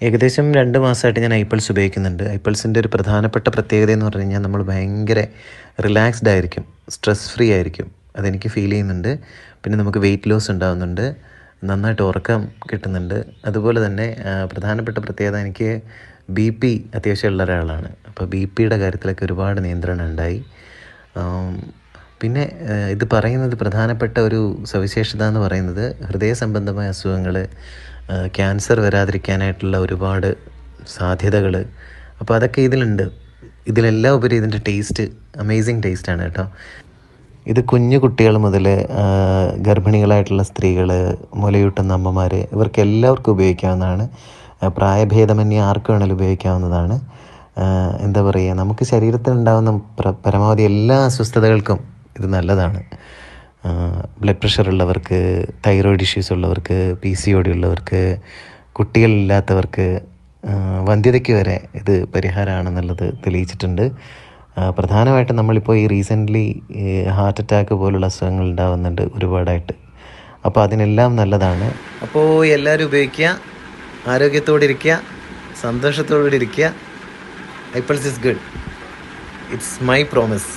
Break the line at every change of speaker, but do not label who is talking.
ഏകദേശം 2 മാസമായിട്ട് ഞാൻ ഐപ്പിൾസ് ഉപയോഗിക്കുന്നുണ്ട്. ഐപ്പിൾസിൻ്റെ ഒരു പ്രധാനപ്പെട്ട പ്രത്യേകത എന്ന് പറഞ്ഞു കഴിഞ്ഞാൽ നമ്മൾ ഭയങ്കര റിലാക്സ്ഡ് ആയിരിക്കും, സ്ട്രെസ് ഫ്രീ ആയിരിക്കും. അതെനിക്ക് ഫീൽ ചെയ്യുന്നുണ്ട്. പിന്നെ നമുക്ക് വെയിറ്റ് ലോസ് ഉണ്ടാകുന്നുണ്ട്, നന്നായിട്ട് ഉറക്കം കിട്ടുന്നുണ്ട്. അതുപോലെ തന്നെ പ്രധാനപ്പെട്ട പ്രത്യേകത എനിക്ക് BP അത്യാവശ്യമുള്ള ഒരാളാണ്. അപ്പോൾ BPയുടെ കാര്യത്തിലൊക്കെ ഒരുപാട് നിയന്ത്രണം ഉണ്ടായി. പിന്നെ ഇത് പറയുന്നത് പ്രധാനപ്പെട്ട ഒരു സവിശേഷത എന്ന് പറയുന്നത് ഹൃദയ സംബന്ധമായ അസുഖങ്ങൾ, ക്യാൻസർ വരാതിരിക്കാനായിട്ടുള്ള ഒരുപാട് സാധ്യതകൾ, അപ്പോൾ അതൊക്കെ ഇതിലുണ്ട്. ഇതിലെല്ലാം ഉപരി ഇതിൻ്റെ ടേസ്റ്റ് അമേസിങ് ടേസ്റ്റാണ് കേട്ടോ. ഇത് കുഞ്ഞു കുട്ടികൾ മുതൽ ഗർഭിണികളായിട്ടുള്ള സ്ത്രീകൾ, മുലയൂട്ടുന്ന അമ്മമാർ, ഇവർക്ക് എല്ലാവർക്കും ഉപയോഗിക്കാവുന്നതാണ്. പ്രായഭേദമന്യേ ആർക്ക് വേണമെങ്കിലും ഉപയോഗിക്കാവുന്നതാണ്. എന്താ പറയുക, നമുക്ക് ശരീരത്തിലുണ്ടാകുന്ന പരമാവധി എല്ലാ അസ്വസ്ഥതകൾക്കും ഇത് നല്ലതാണ്. ബ്ലഡ് പ്രഷർ ഉള്ളവർക്ക്, തൈറോയ്ഡ് ഇഷ്യൂസ് ഉള്ളവർക്ക്, PCOD ഉള്ളവർക്ക്, കുട്ടികളില്ലാത്തവർക്ക്, വന്ധ്യതയ്ക്ക് വരെ ഇത് പരിഹാരമാണെന്നുള്ളത് തെളിയിച്ചിട്ടുണ്ട്. പ്രധാനമായിട്ടും നമ്മളിപ്പോൾ ഈ റീസെൻ്റ്ലി ഹാർട്ട് അറ്റാക്ക് പോലുള്ള അസുഖങ്ങൾ ഉണ്ടാകുന്നുണ്ട് ഒരുപാടായിട്ട്. അപ്പോൾ അതിനെല്ലാം നല്ലതാണ്. അപ്പോൾ എല്ലാവരും ഉപയോഗിക്കുക, ആരോഗ്യത്തോടെ ഇരിക്കുക, സന്തോഷത്തോടെ ഇരിക്കുക. ഐപ്പിൾസ് is good. It's my promise.